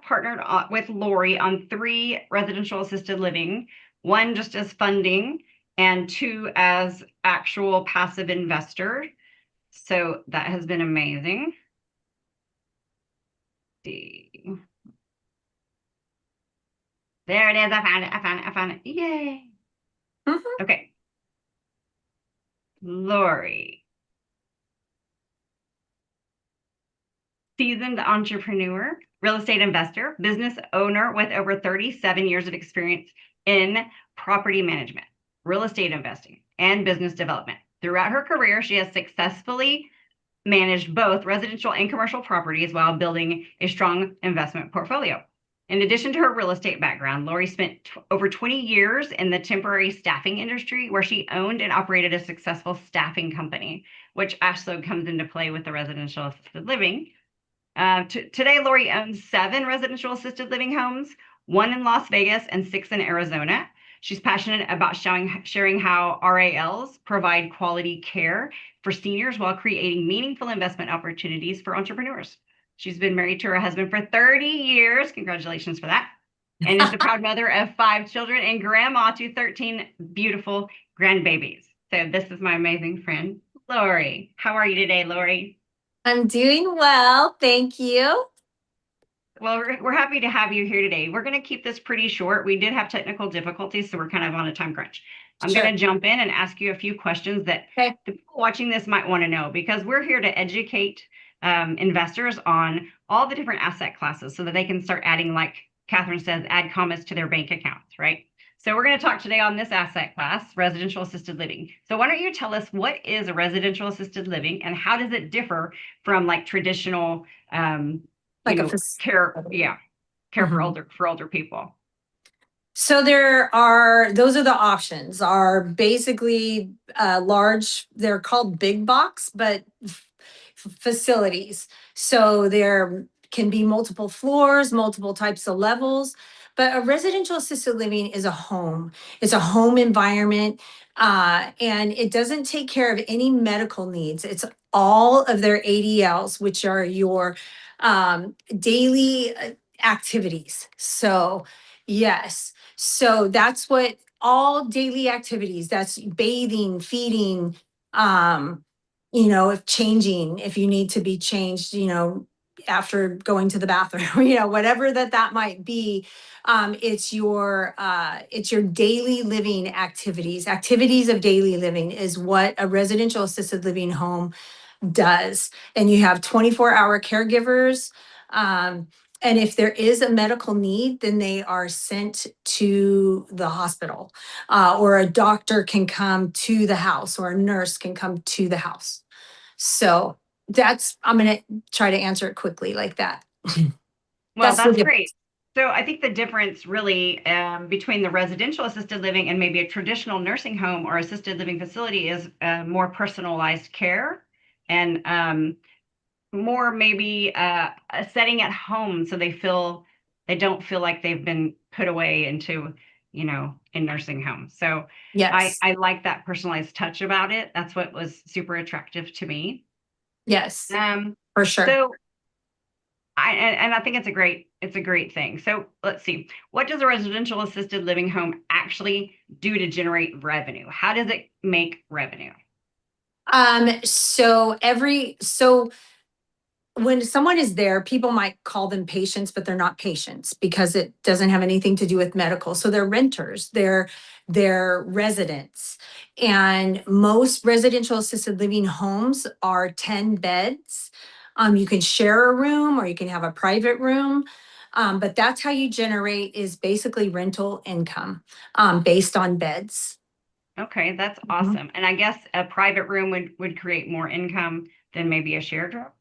partnered with Lori on 3 residential assisted living, 1 just as funding and 2 as actual passive investor. So that has been amazing. See. There it is. I found it. I found it. I found it. Yay. Okay. Lori. Seasoned entrepreneur, real estate investor, business owner with over 37 years of experience in property management, real estate investing, and business development. Throughout her career, she has successfully managed both residential and commercial properties while building a strong investment portfolio. In addition to her real estate background, Lori spent over 20 years in the temporary staffing industry, where she owned and operated a successful staffing company, which also comes into play with the residential assisted living. Today, Lori owns 7 residential assisted living homes, 1 in Las Vegas and 6 in Arizona. She's passionate about sharing how RALs provide quality care for seniors while creating meaningful investment opportunities for entrepreneurs. She's been married to her husband for 30 years. Congratulations for that. And is the proud mother of 5 children and grandma to 13 beautiful grandbabies. So this is my amazing friend, Lori. How are you today, Lori? I'm doing well, thank you. Well, we're happy to have you here today. We're going to keep this pretty short. We did have technical difficulties, so we're kind of on a time crunch. I'm Sure. going to jump in and ask you a few questions that Okay. the people watching this might want to know, because we're here to educate investors on all the different asset classes so that they can start adding, like Catherine says, add commas to their bank accounts, right? So we're going to talk today on this asset class, residential assisted living. So why don't you tell us, what is a residential assisted living and how does it differ from like traditional Like a care Mhm. for older people? So those are the options, are basically they're called big box, but facilities. So there can be multiple floors, multiple types of levels, but a residential assisted living is a home. It's a home environment, and it doesn't take care of any medical needs. It's all of their ADLs, which are your daily activities. So, yes. So that's what all daily activities, that's bathing, feeding, if changing, if you need to be changed, after going to the bathroom, whatever that might be. It's your daily living activities of daily living is what a residential assisted living home does. And you have 24-hour caregivers. And if there is a medical need, then they are sent to the hospital, or a doctor can come to the house, or a nurse can come to the house. So I'm going to try to answer it quickly like that. Well, That's the that's difference. great. So I think the difference really between the residential assisted living and maybe a traditional nursing home or assisted living facility is more personalized care and more maybe a setting at home, so they don't feel like they've been put away into, in nursing homes. So Yes. I like that personalized touch about it. That's what was super attractive to me. Yes, Um, for sure. so I think it's a great thing. So let's see. What does a residential assisted living home actually do to generate revenue? How does it make revenue? So when someone is there, people might call them patients, but they're not patients because it doesn't have anything to do with medical. So they're renters, they're residents. And most residential assisted living homes are 10 beds. You can share a room or you can have a private room. But that's how you generate, is basically rental income, based on beds. Okay, that's Mhm. awesome. And I guess a private room would create more income than maybe a shared room,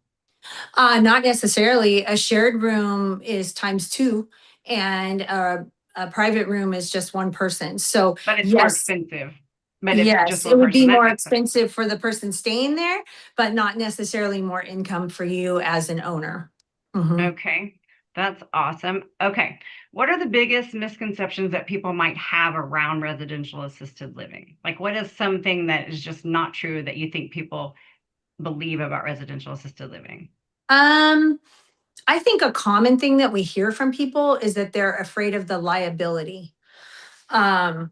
Not necessarily. A shared room is times two, and a private room is just one person. So but it's more yes, expensive. But it's just yes, it one would person. be That more makes sense. expensive for the person staying there, but not necessarily more income for you as an owner. Mhm. Okay, that's awesome. Okay, what are the biggest misconceptions that people might have around residential assisted living? Like, what is something that is just not true that you think people believe about residential assisted living? Um, I think a common thing that we hear from people is that they're afraid of the liability. Um,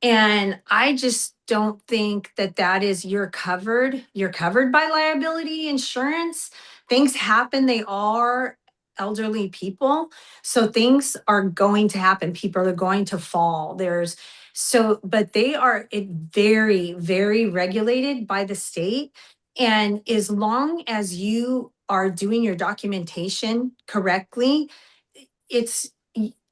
and I just don't think that that is you're covered by liability insurance. Things happen, they are elderly people. So things are going to happen. People are going to fall. But they are very, very regulated by the state. And as long as you are doing your documentation correctly, it's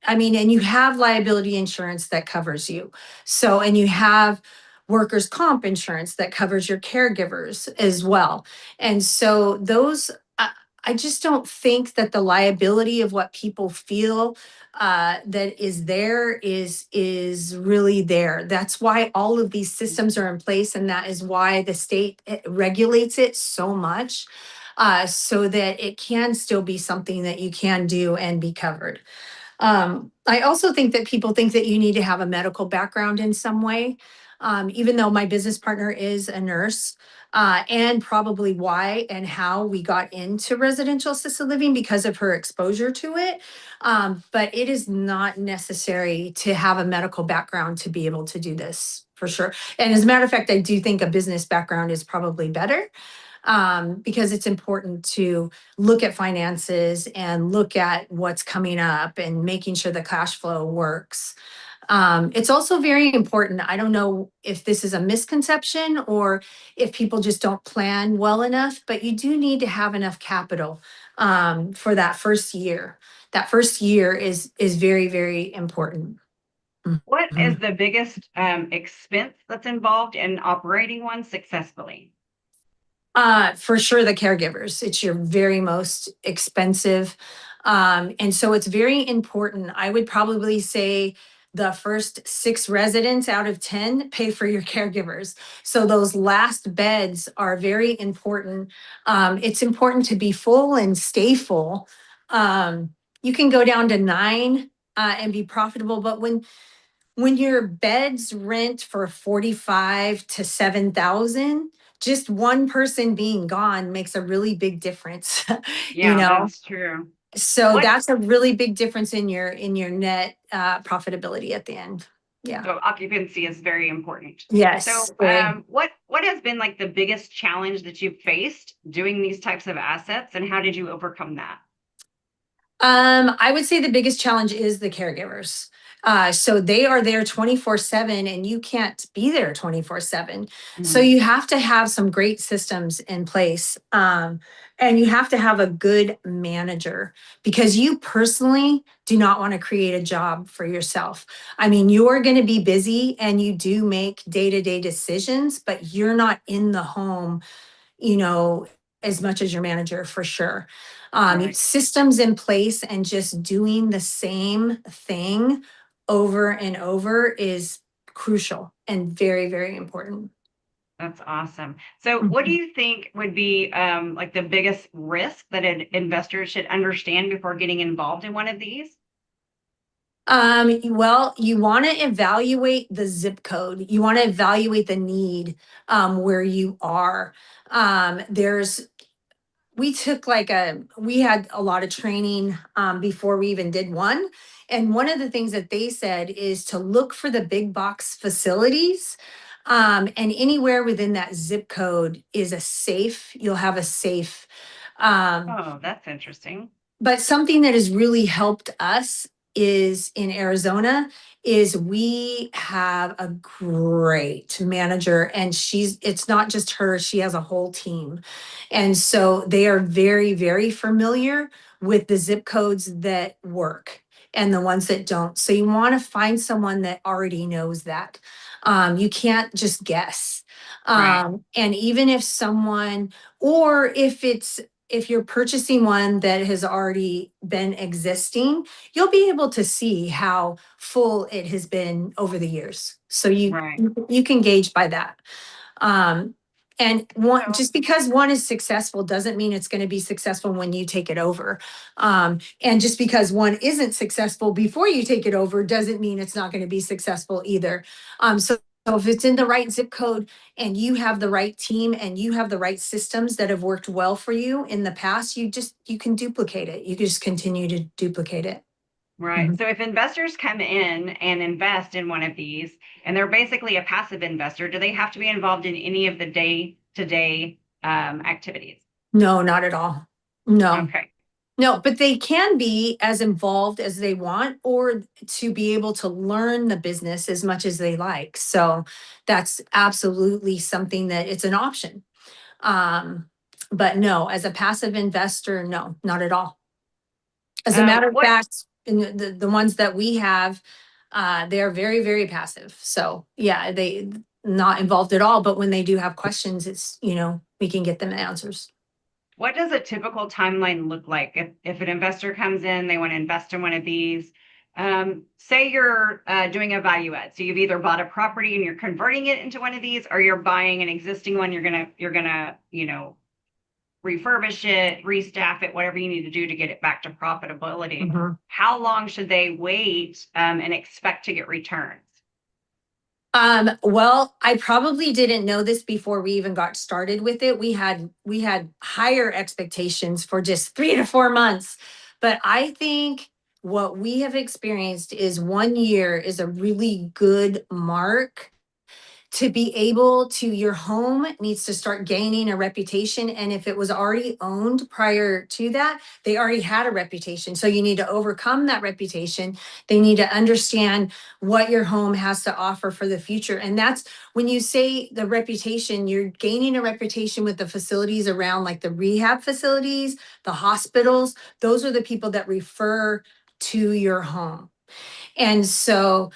I mean, and you have liability insurance that covers you. So, and you have workers' comp insurance that covers your caregivers as well. And so I just don't think that the liability of what people feel that is there is really there. That's why all of these systems are in place, and that is why the state regulates it so much, so that it can still be something that you can do and be covered. I also think that people think that you need to have a medical background in some way. Even though my business partner is a nurse, and probably why and how we got into residential assisted living because of her exposure to it. But it is not necessary to have a medical background to be able to do this for sure. And as a matter of fact, I do think a business background is probably better, because it's important to look at finances and look at what's coming up and making sure the cash flow works. It's also very important. I don't know if this is a misconception or if people just don't plan well enough, but you do need to have enough capital for that first year. That first year is very, very important. What is Mhm. the biggest expense that's involved in operating one successfully? For sure, the caregivers. It's your very most expensive. And so it's very important. I would probably say the first 6 residents out of 10 pay for your caregivers. So those last beds are very important. It's important to be full and stay full. You can go down to 9 and be profitable, but when your beds rent for 45 to 7,000, just one person being gone makes a really big difference, you Yeah, know? that's true. So What that's a really big difference in your net profitability at the end. Yeah. So occupancy is very important. Yes. So what has been like the biggest challenge that you've faced doing these types of assets, and how did you overcome that? I would say the biggest challenge is the caregivers. So they are there 24/7 and you can't be there 24/7. So Mhm. you have to have some great systems in place. And you have to have a good manager because you personally do not want to create a job for yourself. I mean, you're going to be busy and you do make day-to-day decisions, but you're not in the home, you know, as much as your manager for sure. Right. Systems in place and just doing the same thing over and over is crucial and very, very important. That's awesome. So what do Mhm. you think would be like the biggest risk that an investor should understand before getting involved in one of these? Well, you want to evaluate the zip code. You want to evaluate the need where you are. There's we had a lot of training before we even did one, and one of the things that they said is to look for the big box facilities, and anywhere within that zip code is a safe. You'll have a safe. um, Oh, that's interesting. but something that has really helped us is in Arizona is we have a great manager, and it's not just her, she has a whole team. And so they are very, very familiar with the zip codes that work and the ones that don't. So you want to find someone that already knows that. You can't just guess. Right. And even if someone, or if you're purchasing one that has already been existing, you'll be able to see how full it has been over the years. So Right. you can gauge by that. Um, and one So just because one is successful doesn't mean it's going to be successful when you take it over. And just because one isn't successful before you take it over doesn't mean it's not going to be successful either. So So if it's in the right zip code and you have the right team and you have the right systems that have worked well for you in the past, you can duplicate it. You can just continue to duplicate it. Right. Mhm. So if investors come in and invest in one of these, and they're basically a passive investor, do they have to be involved in any of the day-to-day activities? No, not at all. No. Okay. No, but they can be as involved as they want or to be able to learn the business as much as they like. So that's absolutely something that it's an option. Um, but no, as a passive investor, no, not at all. As a matter of What fact, in the ones that we have, they're very, very passive. So yeah, they not involved at all. But when they do have questions, it's, we can get them answers. what does a typical timeline look like if an investor comes in, they want to invest in one of these? Say you're doing a value add, so you've either bought a property and you're converting it into one of these, or you're buying an existing one. You're gonna refurbish it, restaff it, whatever you need to do to get it back to profitability. Mhm. How long should they wait and expect to get returns? Well, I probably didn't know this before we even got started with it. We had higher expectations for just 3 to 4 months. But I think what we have experienced is 1 year is a really good mark to be able to your home needs to start gaining a reputation. And if it was already owned prior to that, they already had a reputation. So you need to overcome that reputation. They need to understand what your home has to offer for the future. And that's when you say the reputation, you're gaining a reputation with the facilities around, like the rehab facilities, the hospitals. Those are the people that refer to your home. And so,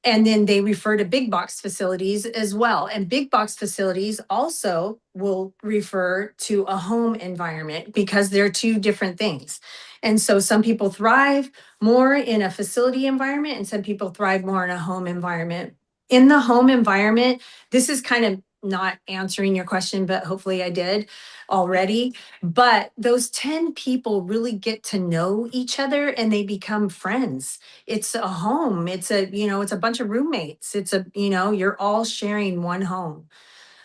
and then they refer to big box facilities as well. And big box facilities also will refer to a home environment because they're two different things. And so some people thrive more in a facility environment and some people thrive more in a home environment. In the home environment, this is kind of not answering your question, but hopefully I did already. But those 10 people really get to know each other and they become friends. It's a home. It's a bunch of roommates. You're all sharing one home.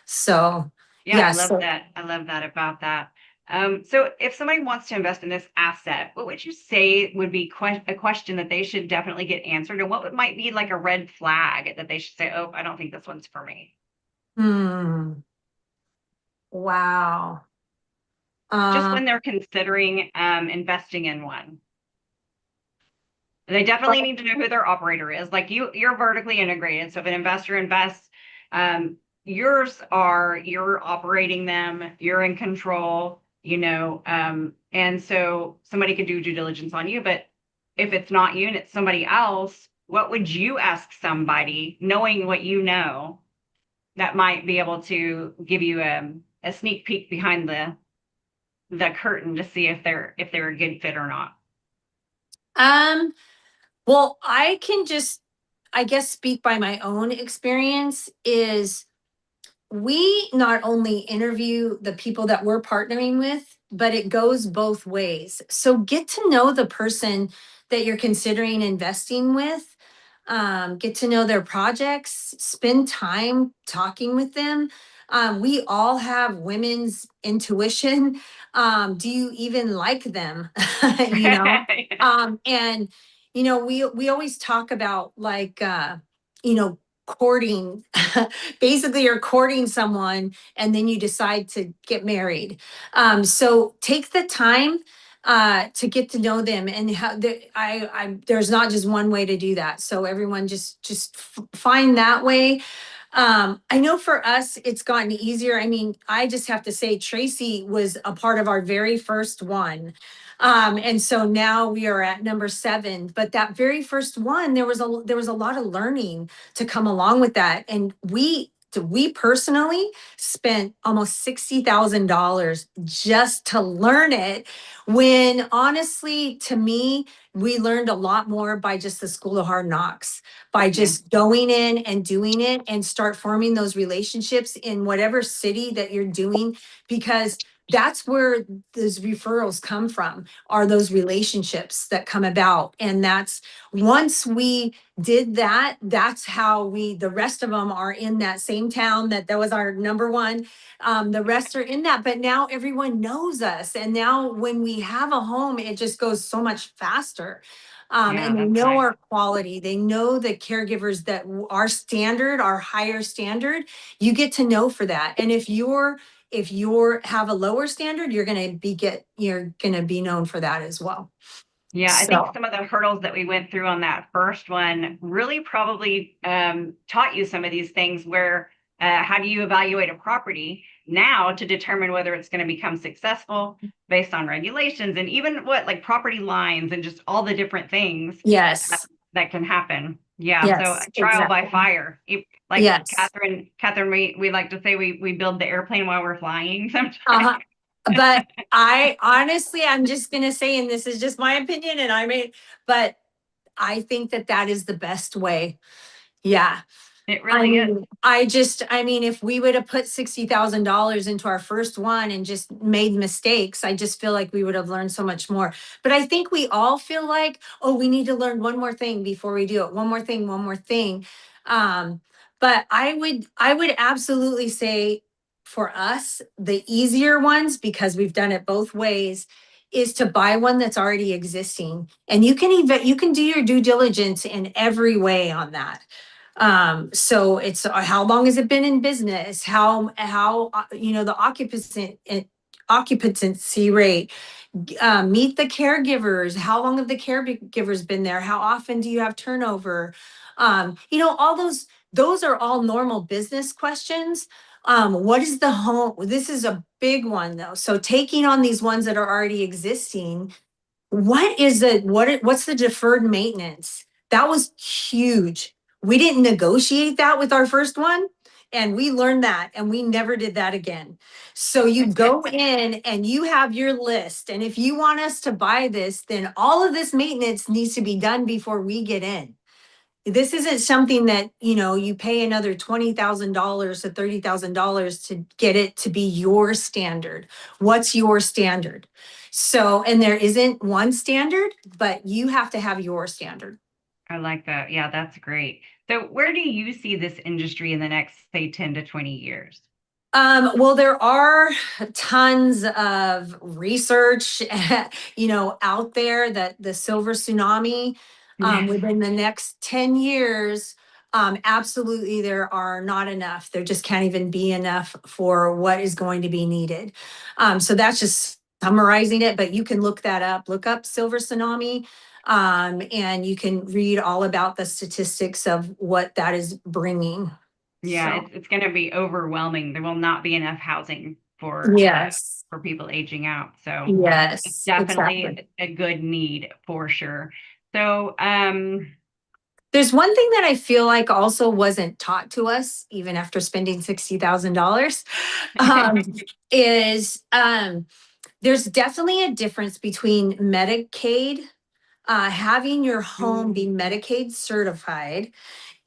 So, Yeah, I yeah, love so that. I love that about that. So if somebody wants to invest in this asset, what would you say would be a question that they should definitely get answered? And might be like a red flag that they should say, oh, I don't think this one's for me? hmm, wow. Just Um, when they're considering investing in one. They definitely need to know who their operator is. Like you're vertically integrated. So if an investor invests, you're operating them, you're in control, and so somebody could do due diligence on you. But if it's not you and it's somebody else, what would you ask somebody, knowing what you know, that might be able to give you a sneak peek behind the curtain to see if they're a good fit or not? um, well, I can just, I guess, speak by my own experience is we not only interview the people that we're partnering with, but it goes both ways. So get to know the person that you're considering investing with. Get to know their projects, spend time talking with them. We all have women's intuition. Do you even like them? you know? And we always talk about like courting. Basically, you're courting someone and then you decide to get married. So take the time to get to know them and how there's not just one way to do that. So everyone just find that way. I know for us, it's gotten easier. I mean, I just have to say, Tracy was a part of our very first one. And so now we are at number 7. But that very first one, there was a lot of learning to come along with that. And we personally spent almost $60,000 just to learn it. When honestly, to me, we learned a lot more by just the school of hard knocks, by Yeah. just going in and doing it and start forming those relationships in whatever city that you're doing. Because that's where those referrals come from, are those relationships that come about. And that's, once we did that, that's how the rest of them are in that same town, that was our number one. The rest are in that, but now everyone knows us. And now when we have a home, it just goes so much faster. Yeah, And they that's know nice. our quality. They know the caregivers that our standard, our higher standard, you get to know for that. And if you're have a lower standard, you're gonna be known for that as well. Yeah, I think So some of the hurdles that we went through on that first one really probably taught you some of these things where how do you evaluate a property now to determine whether it's going to become successful based on regulations and even what like property lines and just all the different things uh, yes, that can happen. Yeah, so yes, trial by exactly. fire. Like Yes. Catherine, we like to say we build the airplane while we're flying sometimes. Uh-huh. But I honestly, I'm just gonna say, and this is just my opinion, and but I think that is the best way. Yeah. It I really is. mean, if we would have put $60,000 into our first one and just made mistakes, I just feel like we would have learned so much more. But I think we all feel like, oh, we need to learn one more thing before we do it. One more thing, one more thing. Um, but I would absolutely say for us, the easier ones, because we've done it both ways, is to buy one that's already existing. And you can do your due diligence in every way on that. So it's how long has it been in business? The occupancy rate, meet the caregivers. How long have the caregivers been there? How often do you have turnover? All those are all normal business questions. What is the home? This is a big one though. So taking on these ones that are already existing, what's the deferred maintenance? That was huge. We didn't negotiate that with our first one, and we learned that, and we never did that again. So you go in and you have your list, and if you want us to buy this, then all of this maintenance needs to be done before we get in. This isn't something that, you pay another $20,000 to $30,000 to get it to be your standard. What's your standard? So, and there isn't one standard, but you have to have your standard. I like that. Yeah, that's great. So where do you see this industry in the next, say, 10 to 20 years? Well, there are tons of research, out there that the silver tsunami, Yes. within the next 10 years, absolutely there are not enough. There just can't even be enough for what is going to be needed. So that's just summarizing it, but you can look that up, look up silver tsunami, and you can read all about the statistics of what that is bringing. Yeah, So, it's going to be overwhelming. There will not be enough housing yes. for people aging out. So it's Yes, exactly. definitely a good need for sure. So There's one thing that I feel like also wasn't taught to us, even after spending $60,000, um, is there's definitely a difference between Medicaid, having your home be Medicaid certified,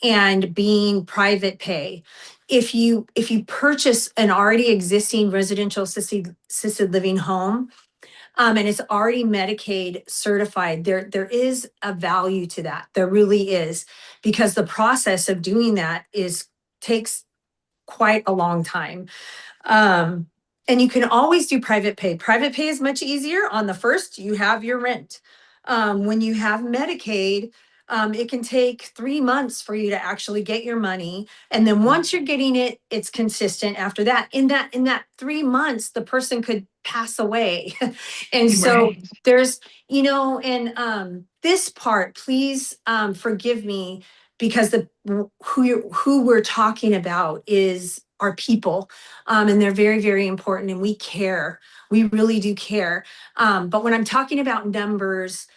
and being private pay. If you purchase an already existing residential assisted living home, and it's already Medicaid certified, there is a value to that. There really is, because the process of doing that takes quite a long time. Um, and you can always do private pay. Private pay is much easier. On the first, you have your rent. When you have Medicaid, it can take 3 months for you to actually get your money. And then once you're getting it, it's consistent after that. In that 3 months, the person could pass away. And so right. there's, and this part, please forgive me, because who we're talking about is our people, and they're very, very important, and we care. We really do care. But when I'm talking about numbers,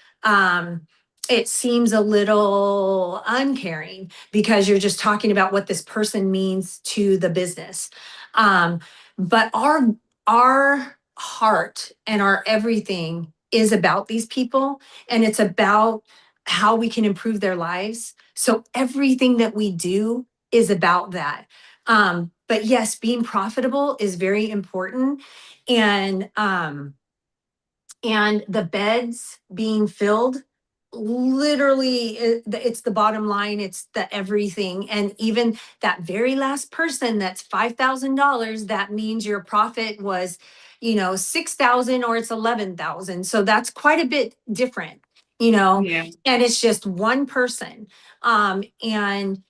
it seems a little uncaring, because you're just talking about what this person means to the business. Um, but our heart and our everything is about these people, and it's about how we can improve their lives. So everything that we do is about that. But yes, being profitable is very important. And, and the beds being filled, literally it's the bottom line, it's the everything. And even that very last person that's $5,000, that means your profit was, 6,000 or it's 11,000. So that's quite a bit different, Yeah. and it's just one person. And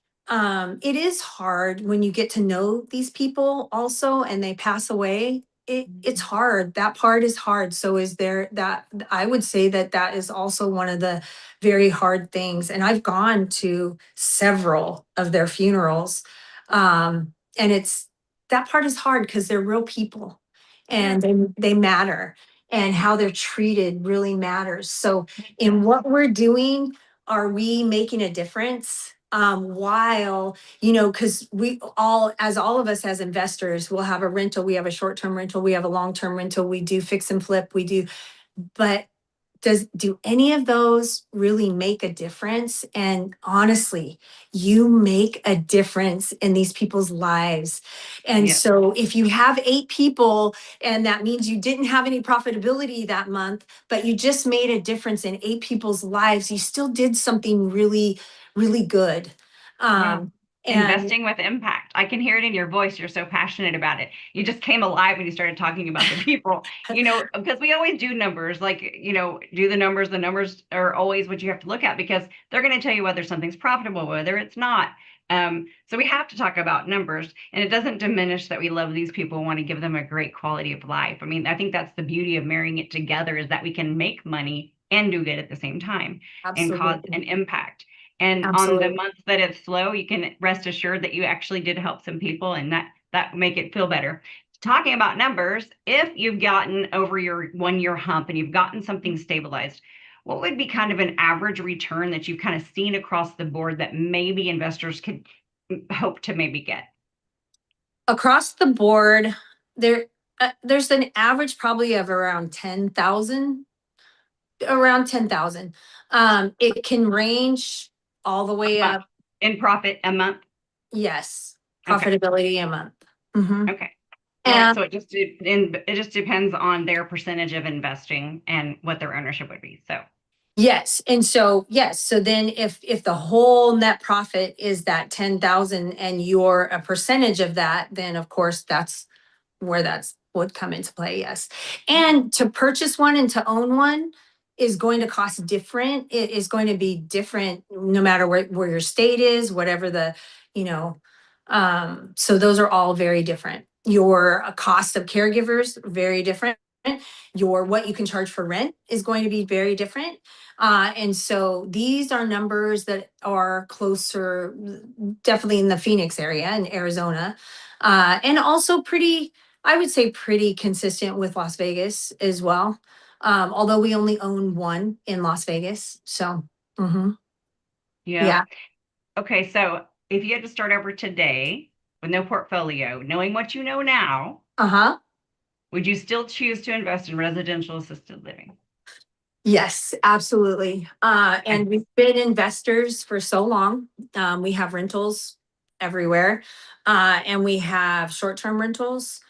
it is hard when you get to know these people also and they pass away. It's hard. That part is hard. So is there that, I would say that that is also one of the very hard things. And I've gone to several of their funerals. And it's, that part is hard because they're real people Yeah. and they matter, and how they're treated really matters. So It in does. what we're doing, are we making a difference? While, because we all, as all of us as investors, will have a rental, we have a short-term rental, we have a long-term rental, we do fix and flip, we do, but do any of those really make a difference? And honestly, you make a difference in these people's lives. And Yes. so if you have 8 people and that means you didn't have any profitability that month, but you just made a difference in 8 people's lives, you still did something really, really good. Yeah. And Investing with impact. I can hear it in your voice. You're so passionate about it. You just came alive when you started talking about the people, because we always do numbers, like, do the numbers. The numbers are always what you have to look at because they're going to tell you whether something's profitable, whether it's not. So we have to talk about numbers, and it doesn't diminish that we love these people and want to give them a great quality of life. I mean, I think that's the beauty of marrying it together, is that we can make money and do good at the same time and cause absolutely, an impact. And on the absolutely. months that it's slow, you can rest assured that you actually did help some people, and that make it feel better. Talking about numbers, if you've gotten over your 1 year hump and you've gotten something stabilized, what would be kind of an average return that you've kind of seen across the board that maybe investors could hope to maybe get? Across the board, there's an average probably of around 10,000, around 10,000. It can range all the A way month up. in profit a month? Yes, Okay. profitability a month. Hmm. Okay. Yeah, And so it just depends on their percentage of investing and what their ownership would be. So yes, and so yes, so then if the whole net profit is that 10,000 and you're a percentage of that, then of course that's where that's would come into play, yes. And to purchase one and to own one is going to cost different. It is going to be different no matter where your state is, whatever the, you know, so those are all very different. Your cost of caregivers, very different. Your what you can charge for rent is going to be very different. And so these are numbers that are closer, definitely in the Phoenix area in Arizona, and also pretty, I would say pretty consistent with Las Vegas as well. Although we only own one in Las Vegas. So, yeah. yeah. Okay, so if you had to start over today with no portfolio, knowing what you know now, Uh-huh. would you still choose to invest in residential assisted living? Yes, absolutely. Okay, And we've been investors for so long. We have rentals everywhere. And we have short-term rentals.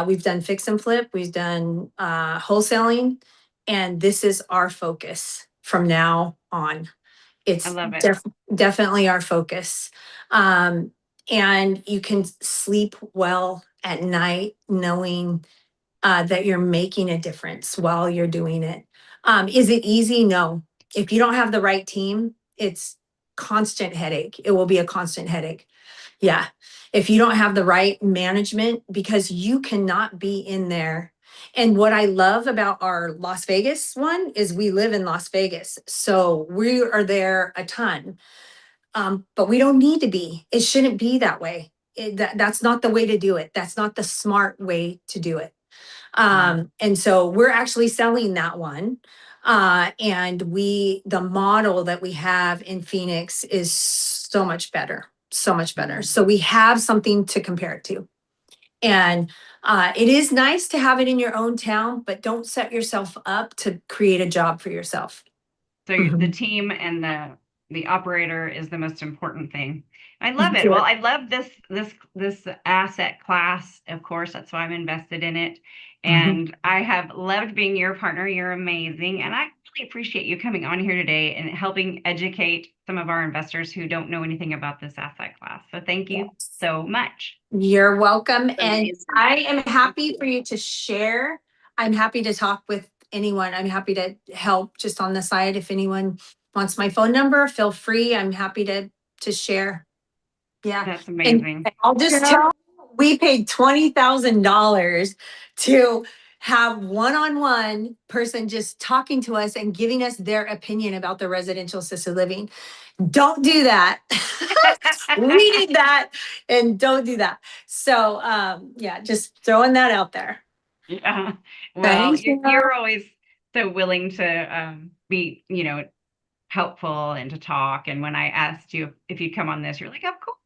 We've done fix and flip, we've done wholesaling, and this is our focus from now on. I It's love it. definitely our focus. Um, and you can sleep well at night knowing that you're making a difference while you're doing it. Is it easy? No. If you don't have the right team, it's constant headache. It will be a constant headache. Yeah. If you don't have the right management, because you cannot be in there. And what I love about our Las Vegas one is we live in Las Vegas. So we are there a ton. But we don't need to be. It shouldn't be that way. That's not the way to do it. That's not the smart way to do it. Yeah. And so we're actually selling that one. And the model that we have in Phoenix is so much better, so much better. Mhm. So we have something to compare it to. And it is nice to have it in your own town, but don't set yourself up to create a job for yourself. So the Mhm. team and the operator is the most important thing. I love it. Well, I love this asset class. Of course, that's why I'm invested in it. And I have loved being your partner. You're amazing. And I really appreciate you coming on here today and helping educate some of our investors who don't know anything about this asset class. So thank you so much. You're welcome. And Amazing. I am happy for you to share. I'm happy to talk with anyone. I'm happy to help just on the side. If anyone wants my phone number, feel free. I'm happy to share. Yeah. That's amazing. And I'll just tell you, we paid $20,000 to have one-on-one person just talking to us and giving us their opinion about the residential assisted living. Don't do that. We did that, and don't do that. So yeah, just throwing that out there. Yeah. Well, Thank you. you're always so willing to be, helpful and to talk. And when I asked you if you'd come on this, you're like, of course.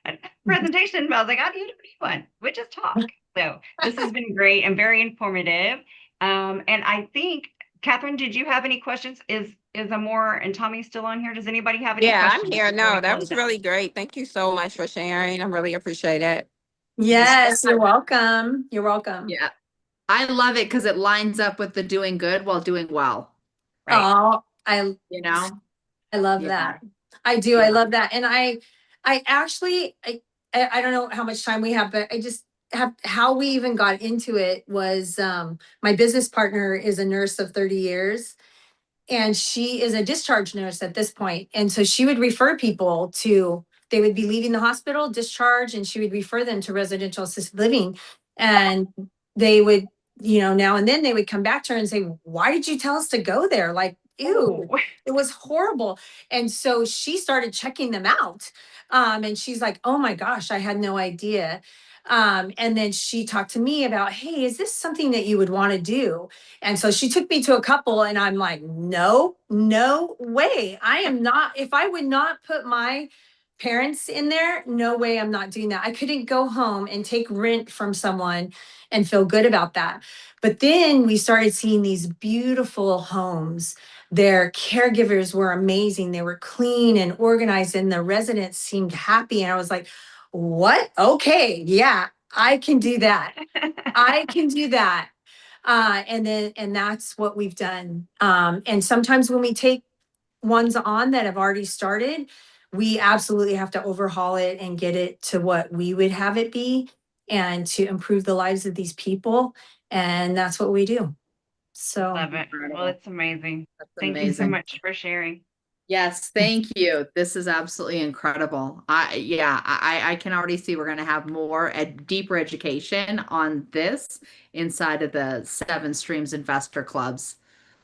A presentation, but I was like, I need one. We just talk. So this has been great and very informative. And I think, Catherine, did you have any questions? Is Amor and Tommy still on here? Does anybody have any Yeah, questions? I'm here. before we No, that close was out? really great. Thank you so much for sharing. I really appreciate it. Yes, you're welcome. You're welcome. Yeah. I love it because it lines up with the doing good while doing well, Right. Oh, you know? I love Yeah. that. I do. I Yeah. love that. And I actually, I don't know how much time we have, but I just have, how we even got into it was, my business partner is a nurse of 30 years. And she is a discharge nurse at this point. And so she would refer people to, they would be leaving the hospital, discharge, and she would refer them to residential assisted living. And they would, now and then they would come back to her and say, why did you tell us to go there? Like, ew, Oh, it was horrible. And so she started checking them out. And she's like, oh my gosh, I had no idea. And then she talked to me about, hey, is this something that you would want to do? And so she took me to a couple, and I'm like, no, no way. I am not, if I would not put my parents in there, no way I'm not doing that. I couldn't go home and take rent from someone and feel good about that. But then we started seeing these beautiful homes. Their caregivers were amazing. They were clean and organized, and the residents seemed happy. And I was like, what? Okay, yeah, I can do that. I can do that. And that's what we've done. And sometimes when we take ones on that have already started, we absolutely have to overhaul it and get it to what we would have it be and to improve the lives of these people. And that's what we do. So love it. Well, Incredible. it's amazing. That's Thank you so amazing. much for sharing. Yes, thank you. This is absolutely incredible. I can already see we're going to have more deeper education on this inside of the Seven Streams Investor Clubs.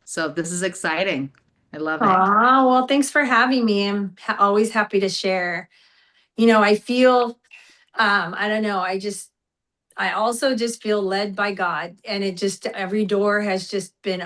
So this is exciting. I love it. oh, well, thanks for having me. I'm always happy to share. I feel, I don't know, I also just feel led by God, and it just, every door has just been